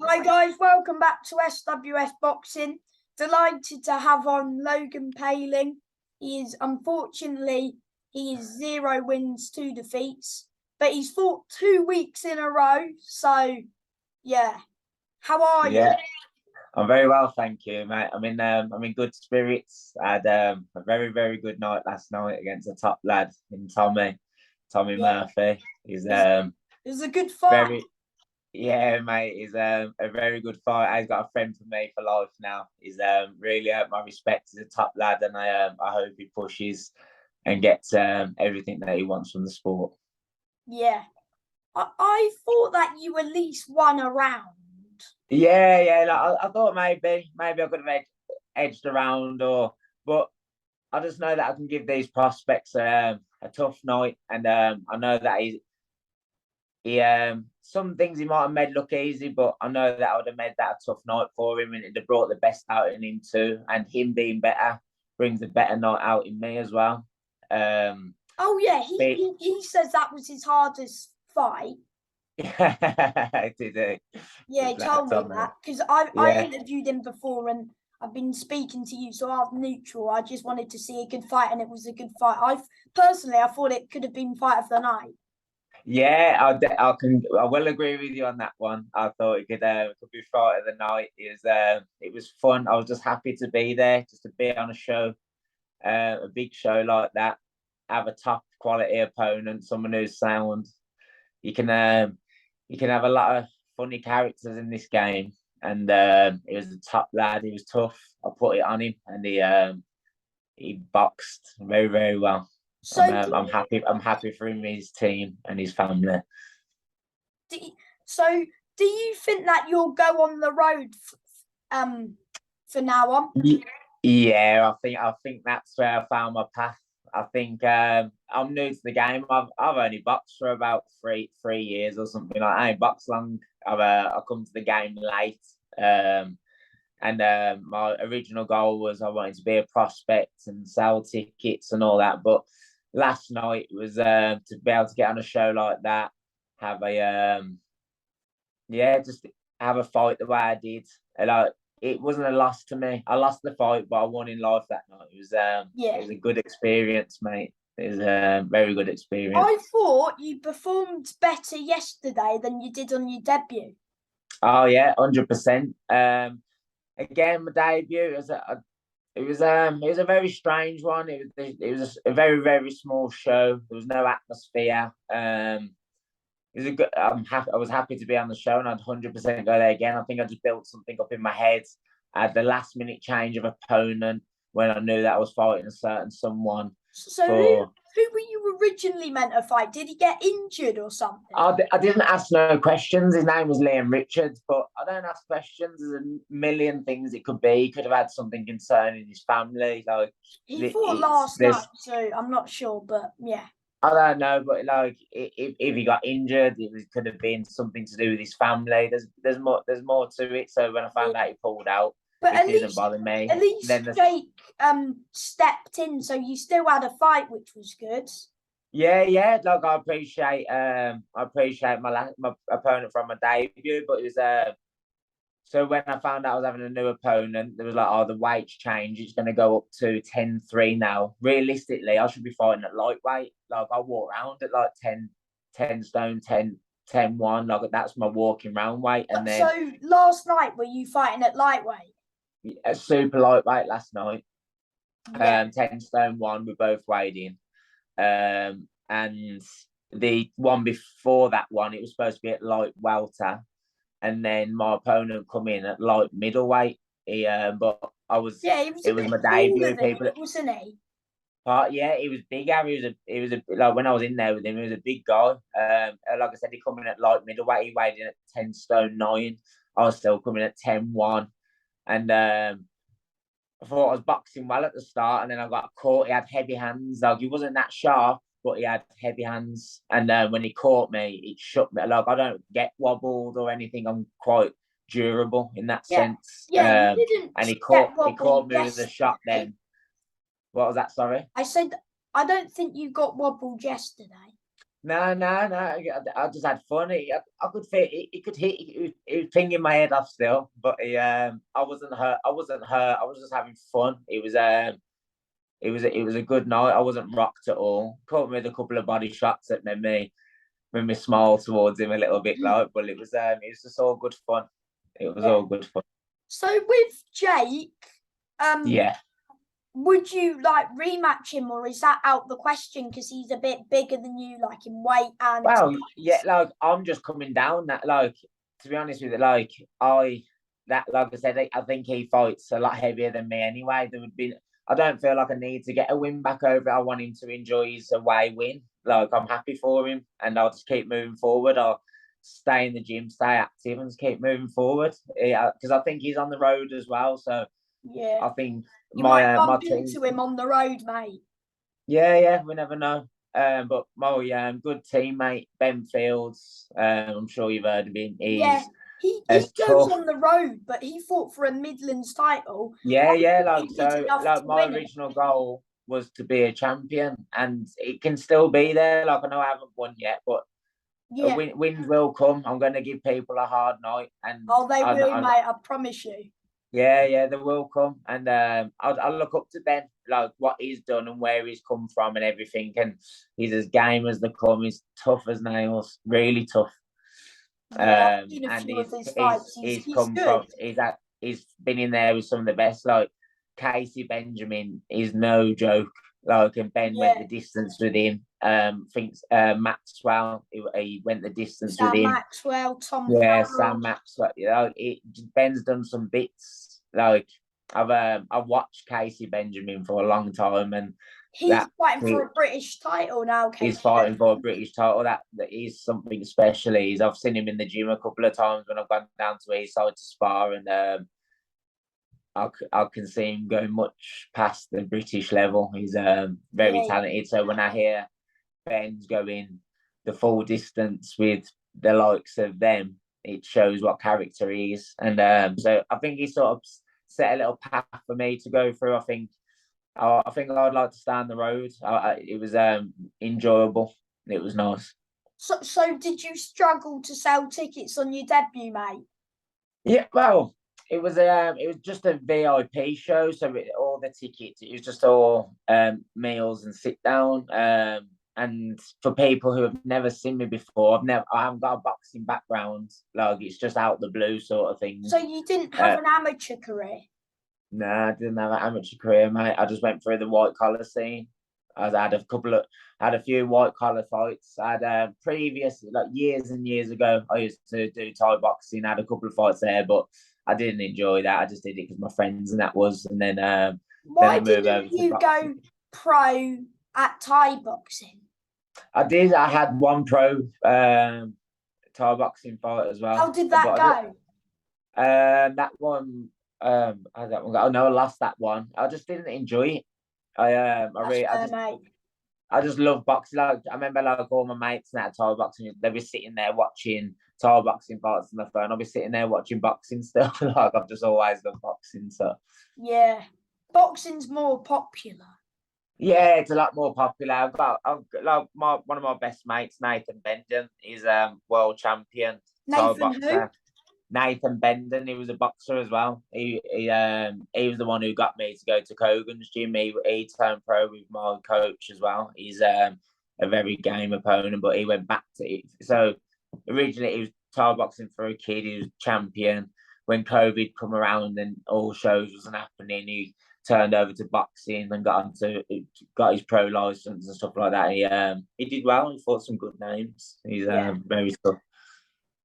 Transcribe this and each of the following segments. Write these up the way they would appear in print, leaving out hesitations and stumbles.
Hi guys, welcome back to SWS Boxing. Delighted to have on Logan Paling. He is 0 wins, 2 defeats, but he's fought 2 weeks in a row. So yeah, how are you? Yeah, I'm very well, thank you, mate. I'm in good spirits. I had a very good night last night against a top lad in Tommy Yeah, Murphy. He's it it was a good fight. very yeah, mate. He's a very good fighter. He's got a friend for me for life now. He's really earned my respect as a top lad, and I hope he pushes and gets everything that he wants from the sport. Yeah, I thought that you at least won a round. Yeah. Like, I thought maybe I could have edged around, but I just know that I can give these prospects a tough night, and I know that he some things he might have made look easy, but I know that I would have made that a tough night for him, and it'd have brought the best out in him too. And him being better brings a better night out in me as well. Oh yeah, But, he says that was his hardest fight. did he? Yeah, he Good lad, told me Tommy. that because I Yeah, interviewed him before and I've been speaking to you, so I'm neutral. I just wanted to see a good fight, and it was a good fight. I thought it could have been fight of the night. yeah, I will agree with you on that one. I thought it could be fight of the night. It was fun. I was just happy to be there, just to be on a show, a big show like that. Have a top quality opponent, someone who's sound. You can um, you can have a lot of funny characters in this game, and he was a top lad. He was tough. I put it on him, and he boxed very well. So I'm happy. I'm happy for him, his team, and his family. do, so do you think that you'll go on the road for now on? Yeah, I think that's where I found my path. I think I'm new to the game. I've only boxed for about three years or something like that. I ain't boxed long. I come to the game late. And my original goal was I wanted to be a prospect and sell tickets and all that. But last night was to be able to get on a show like that, have a just have a fight the way I did. And it wasn't a loss to me. I lost the fight, but I won in life that night. It Yeah. was a good experience, mate. It was a very good experience. I thought you performed better yesterday than you did on your debut. Oh yeah, 100%. Again, my debut it was a very strange one. It was a very small show. There was no atmosphere. It was a good. I was happy to be on the show, and I'd 100% go there again. I think I just built something up in my head. I had the last minute change of opponent when I knew that I was fighting a certain someone. So For who were you originally meant to fight? Did he get injured or something? I didn't ask no questions. His name was Liam Richards, but I don't ask questions. There's a million things it could be. He could have had something concerning his family. Like He fought it's last this. night, so I'm not sure, but yeah. I don't know, but like if he got injured, could have been something to do with his family. There's more to it. So when I found out he pulled out, But it didn't bother at me. least Then the Jake stepped in, so you still had a fight, which was good. Yeah. Like I appreciate my opponent from my debut, but it was so when I found out I was having a new opponent, there was like, oh, the weight's changed. It's going to go up to 10-3 now. Realistically, I should be fighting at lightweight. Like, I walk around at like 10 stone, 10-1. Like, that's my walking round weight. And then So last night, were you fighting at lightweight? a super lightweight last night. Yeah. 10 stone 1, we both weighed in. And the one before that one, it was supposed to be at light welter. And then my opponent come in at light middleweight. But Yeah, he was it a was bit my taller debut. than People, you, wasn't he? yeah, he was bigger. He was a like when I was in there with him, he was a big guy. Like I said, he come in at light middleweight. He weighed in at 10 stone 9. I was still coming at 10-1, and I thought I was boxing well at the start, and then I got caught. He had heavy hands. Like he wasn't that sharp, but he had heavy hands. And when he caught me, it shook me. Like I don't get wobbled or anything. I'm quite durable in that Yeah. sense. Yeah, you didn't And get he caught wobbled me with a shot. yesterday. Then what was that? Sorry. I said I don't think you got wobbled yesterday. No, no, no. I just had fun. I could fit. He could hit. He was pinging my head off still, but I wasn't hurt. I wasn't hurt. I was just having fun. It was a good night. I wasn't rocked at all. Caught me with a couple of body shots that made me smile towards him a little bit, like. But it was just all good fun. It was Yeah. all good fun. So with Jake, Yeah. would you like rematch him, or is that out the question because he's a bit bigger than you, like in weight and? Well, yeah, like I'm just coming down that, like, to be honest with you, like like I said, I think he fights a lot heavier than me anyway. I don't feel like I need to get a win back over. I want him to enjoy his away win. Like, I'm happy for him, and I'll just keep moving forward. I'll stay in the gym, stay active, and just keep moving forward. Yeah, because I think he's on the road as well. So Yeah, I think you might my bump team. into him on the road, mate. Yeah, we never know. But my good teammate Ben Fields. I'm sure you've heard of him. Yeah, He's he as goes tough. on the road, but he fought for a Midlands title. Yeah. He Like, did so, enough to like, my win it. original goal was to be a champion, and it can still be there. Like, I know I haven't won yet, but Yeah. wins will come. I'm going to give people a hard night, and Oh, they will, mate. I promise you. yeah, they will come, and I look up to Ben, like what he's done and where he's come from and everything, and he's as game as they come. He's tough as nails, really tough. Yeah, I've seen a And few of his he's fights. he's He's come good. from he's been in there with some of the best. Like Casey Benjamin is no joke. Like, and Ben went Yeah, the distance with him. Thinks Maxwell, he went the distance with Sam him. Maxwell, Tom Yeah, Farrell. Sam Maxwell. Ben's done some bits. Like, I've watched Casey Benjamin for a long time, and He's that fighting for a British title now, he's Casey fighting for a Benjamin. British title. That is something special. I've seen him in the gym a couple of times when I've gone down to his side to spar, and I can see him going much past the British level. He's very Yeah, talented. So when I hear Ben's going the full distance with the likes of them, it shows what character he is. And so I think he sort of set a little path for me to go through. I think I'd like to stay on the road. It was enjoyable. It was nice. So did you struggle to sell tickets on your debut, mate? Yeah, well, it was just a VIP show, so all the tickets, it was just all meals and sit down. And for people who have never seen me before, I haven't got a boxing background. Like, it's just out the blue sort of thing. So you didn't have an amateur career? No, I didn't have an amateur career, mate. I just went through the white collar scene. I had a few white collar fights. I had previous, like years and years ago, I used to do Thai boxing. I had a couple of fights there, but I didn't enjoy that. I just did it because my friends and that was, and then I Why moved over didn't to you boxing. go pro at Thai boxing? I did. I had one pro Thai boxing fight as well. How did that go? That one, how did that one go? Oh no, I lost that one. I just didn't enjoy it. That's fair, mate. I just love boxing. Like, I remember, like, all my mates and that Thai boxing, they'd be sitting there watching Thai boxing fights on the phone. I'll be sitting there watching boxing still. Like, I've just always loved boxing. So Yeah, boxing's more popular. yeah, it's a lot more popular. I've got like one of my best mates, Nathan Benden, is world champion Thai Nathan who? boxer. Nathan Benden, he was a boxer as well. He was the one who got me to go to Kogan's gym. He turned pro with my coach as well. He's a very game opponent, but he went back to it. So originally he was Thai boxing for a kid. He was champion. When COVID come around and all shows wasn't happening, he turned over to boxing and got his pro license and stuff like that. He did well. He fought some good names. He's Yeah. very tough.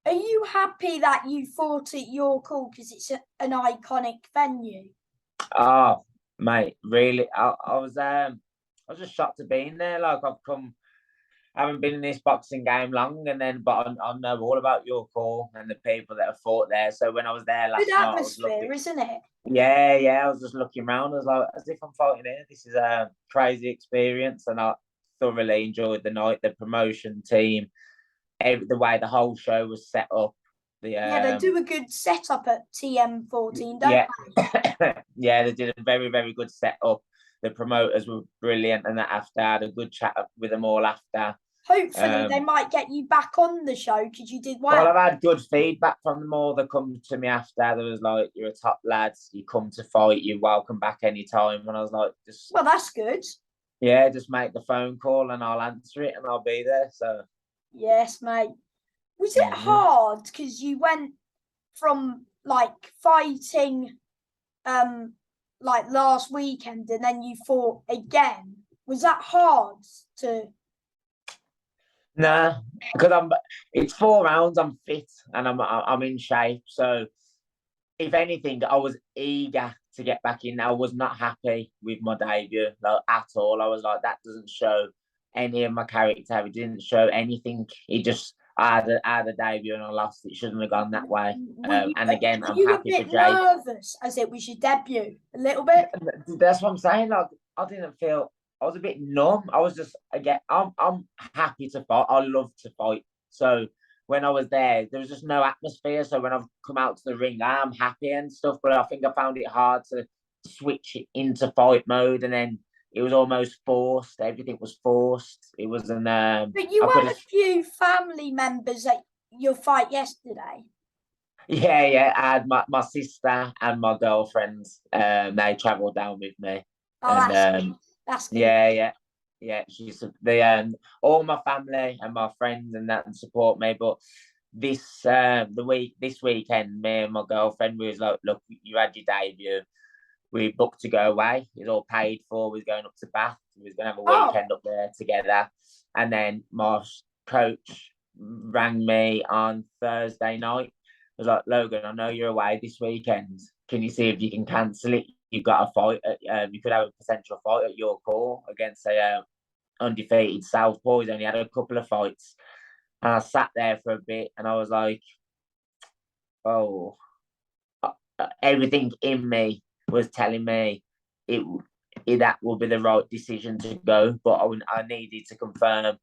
Are you happy that you fought at York Hall because it's an iconic venue? Oh, mate, really? I was just shocked to be in there. Like, I haven't been in this boxing game long, but I know all about your call and the people that have fought there. So when I was there last Good night, I was atmosphere, looking. isn't it? Yeah, I was just looking around. I was like, as if I'm fighting here. This is a crazy experience, and I thoroughly enjoyed the night. The promotion team, the way the whole show was set up. Yeah, they do a good setup at TM14, don't Yeah, they? yeah, they did a very, very good setup. The promoters were brilliant, and after I had a good chat with them all after. Hopefully, they might get you back on the show because you did Well, well. I've had good feedback from them all that come to me after. There was like, "You're a top lad. You come to fight. You're welcome back anytime." And I was like, "Just Well, that's good. yeah, just make the phone call and I'll answer it and I'll be there." So Yes, mate. Was it hard because you went from like fighting like last weekend and then you fought again? Was that hard to nah, because it's 4 rounds. I'm fit and I'm in shape. So if anything, I was eager to get back in. I was not happy with my debut like, at all. I was like, that doesn't show any of my character. It didn't show anything. It just I had a debut and I lost. It shouldn't have gone that way. And again, were I'm you a happy for bit Jake. nervous as it was your debut? A little bit? That's what I'm saying. Like I didn't feel. I was a bit numb. I was just again. I'm happy to fight. I love to fight. So when I was there was just no atmosphere. So when I've come out to the ring, I'm happy and stuff. But I think I found it hard to switch it into fight mode, and then it was almost forced. Everything was forced. It wasn't. But you I could had have. a few family members at your fight yesterday. Yeah. I had my sister and my girlfriend. They travelled down with me, Oh, and that's good. That's good. yeah. She's all my family and my friends and that and support me. But this weekend, me and my girlfriend we was like, look, you had your debut. We booked to go away. It's all paid for. We was going up to Bath. We was gonna have a weekend up there together. And then my coach rang me on Thursday night. Was like, Logan, I know you're away this weekend. Can you see if you can cancel it? You've got a fight. You could have a potential fight at your call against a undefeated Southpaw. He's only had a couple of fights. And I sat there for a bit and I was like, oh, everything in me was telling me it, that would be the right decision to go. But I needed to confirm.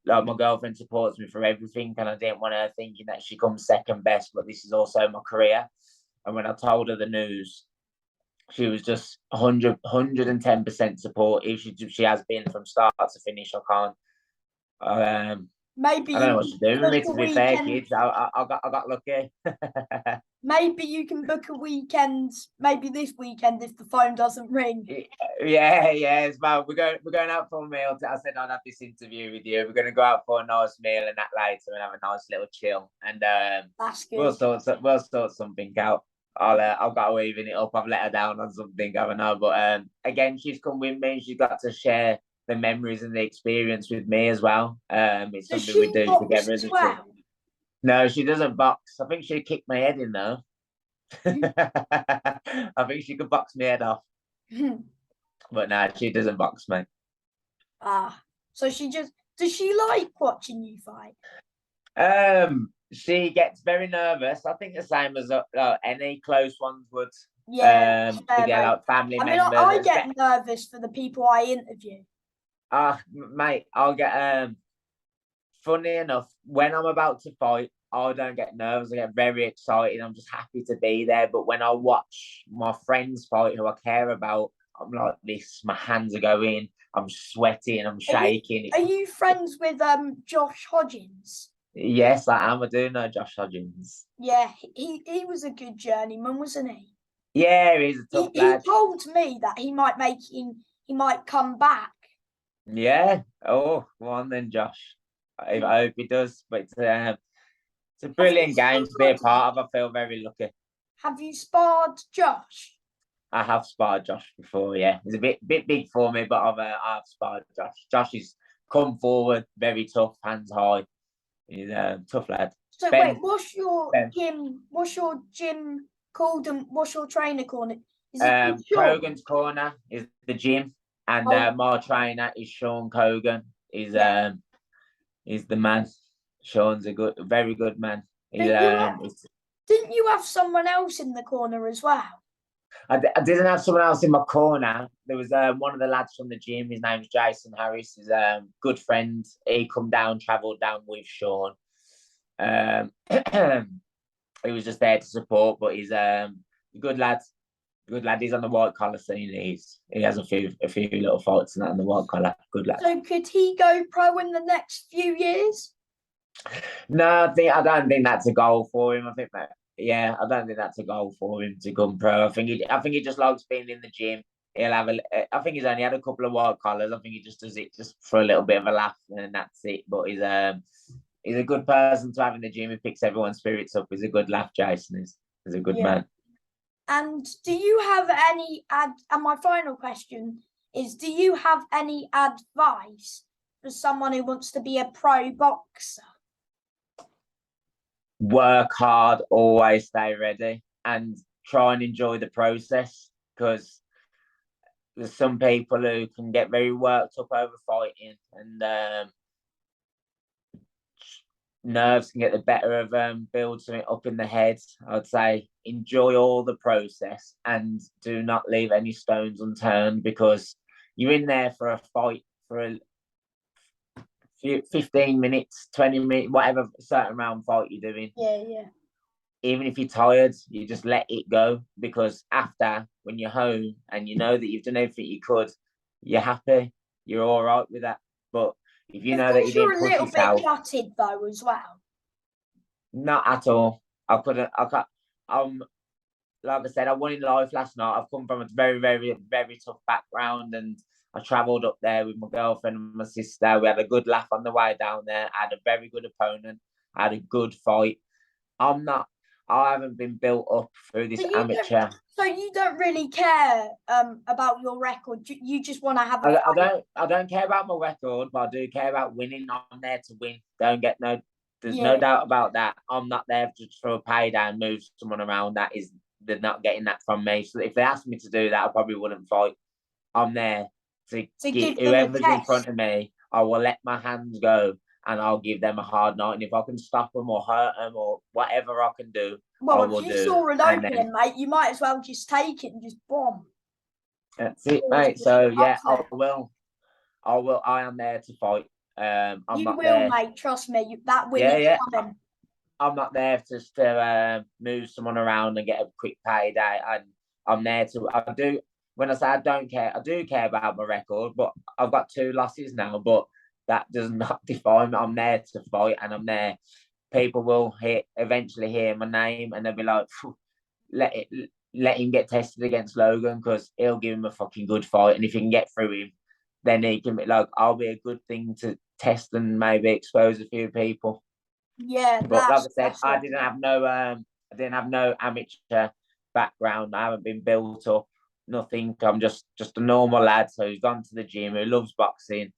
Like my girlfriend supports me for everything, and I didn't want her thinking that she comes second best. But this is also my career. And when I told her the news, she was just 110% supportive. She has been from start to finish. Maybe I don't you know what can she's doing with book me. a To be fair, weekend. kids, I got lucky. Maybe you can book a weekend. Maybe this weekend if the phone doesn't ring. Yeah. Well, we're going out for a meal. I said I'd have this interview with you. We're going to go out for a nice meal and that later, and have a nice little chill. And That's good. we'll sort something out. I've got to even it up. I've let her down on something, haven't I? But again, she's come with me. She's got to share the memories and the experience with me as well. It's Does something we she do box together as as a team. well? No, she doesn't box. I think she'd kick my head in though. I think she could box my head off. But no, she doesn't box me. So she just does she like watching you fight? She gets very nervous. I think the same as any close ones would. Yeah, To fair, get mate. like family I mean, members. I get nervous for the people I interview. Mate, I'll get funny enough, when I'm about to fight, I don't get nervous. I get very excited. I'm just happy to be there. But when I watch my friends fight who I care about, I'm like this. My hands are going. I'm sweating. I'm shaking. Are you friends with Josh Hodgins? Yes, I am. I do know Josh Hodgins. Yeah, he was a good journeyman, wasn't he? Yeah, he's a tough lad. He told me that he might come back. Yeah. Oh, go on then, Josh. I hope he does. But it's a brilliant game to be a part of. I feel very lucky. Have you sparred Josh? I have sparred Josh before. Yeah, he's a bit big for me, but I've sparred Josh. Josh is come forward, very tough, hands high. He's a tough lad. So wait, what's your gym? What's your gym called? And what's your trainer called? Is it Kogan's Corner is the gym, and my trainer is Sean Kogan. He's the man. Sean's a very good man. Didn't you have someone else in the corner as well? I didn't have someone else in my corner. There was one of the lads from the gym. His name's Jason Harris. He's a good friend. He travelled down with Sean. He was just there to support, but he's a good lad. Good lad. He's on the white collar scene. He has a few little fights and that on the white collar. Good lad. So could he go pro in the next few years? No, I don't think that's a goal for him. I think that yeah, I don't think that's a goal for him to come pro. I think he just likes being in the gym. He'll have I think he's only had a couple of white collars. I think he just does it just for a little bit of a laugh and that's it. But he's a good person to have in the gym. He picks everyone's spirits up. He's a good laugh, Jason is. He's a good man. And do you have any and my final question is, do you have any advice for someone who wants to be a pro boxer? Work hard, always stay ready, and try and enjoy the process, because there's some people who can get very worked up over fighting, and nerves can get the better of build something up in the head. I'd say enjoy all the process and do not leave any stones unturned, because you're in there for a fight for a 15 minutes, 20 minutes, whatever certain round fight you're doing. Yeah. Even if you're tired, you just let it go, because after, when you're home and you know that you've done everything you could, you're happy, you're all right with that. But if you know that you didn't push yourself, you're a little bit gutted though as well. Not at all. I can't. Like I said, I won in life last night. I've come from a very, very, very tough background, and I travelled up there with my girlfriend and my sister. We had a good laugh on the way down there. I had a very good opponent. I had a good fight. I haven't been built up through this amateur. So you don't really care about your record. You just want to have. I don't care about my record, but I do care about winning. I'm there to win. There's no doubt about that. I'm not there to throw a payday and move someone around. They're not getting that from me. So if they asked me to do that, I probably wouldn't fight. I'm there to give whoever's in front of me. I will let my hands go, and I'll give them a hard night. And if I can stop them or hurt them or whatever I can do, I will do. If you saw an opening, mate, you might as well just take it and just bomb. That's it, mate. So yeah, I will. I am there to fight. You will, mate. Trust me. That win is coming. I'm not there just to move someone around and get a quick payday. I'm there to. When I say I don't care, I do care about my record, but I've got 2 losses now. But that does not define me. I'm there to fight, and I'm there. People will eventually hear my name, and they'll be like, let him get tested against Logan, because he'll give him a fucking good fight, and if he can get through him, then he can be like, I'll be a good thing to test and maybe expose a few people. Yeah, but like I said, I didn't have no amateur background. I haven't been built up, nothing. I'm just a normal lad. So he's gone to the gym, who loves boxing,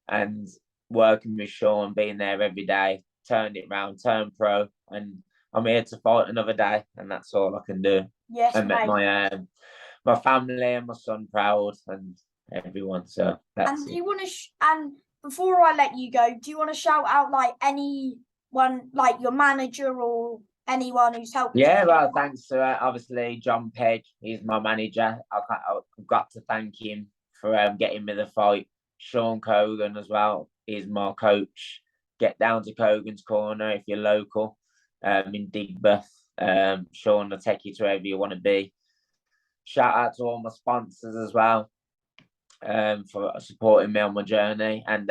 and working with Sean, being there every day, turned it round, turned pro, and I'm here to fight another day, and that's all I can do. Yes, and make my family and my son proud, and everyone. So that's. And do you want to? And before I let you go, do you want to shout out like anyone, like your manager or anyone who's helped? Yeah, well, thanks to obviously John Pegg. He's my manager. I've got to thank him for getting me the fight. Sean Cogan as well. He's my coach. Get down to Cogan's Corner if you're local. In Digbeth. Sean will take you to wherever you want to be. Shout out to all my sponsors as well, for supporting me on my journey. And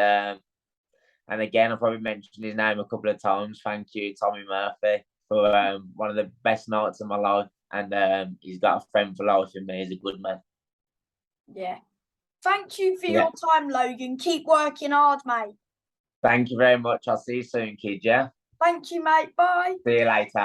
again, I've probably mentioned his name a couple of times. Thank you, Tommy Murphy, for one of the best nights of my life. And he's got a friend for life in me. He's a good man. Yeah. Thank you for your time, Logan. Keep working hard, mate. Thank you very much. I'll see you soon, kid. Yeah. Thank you, mate. Bye. See you later.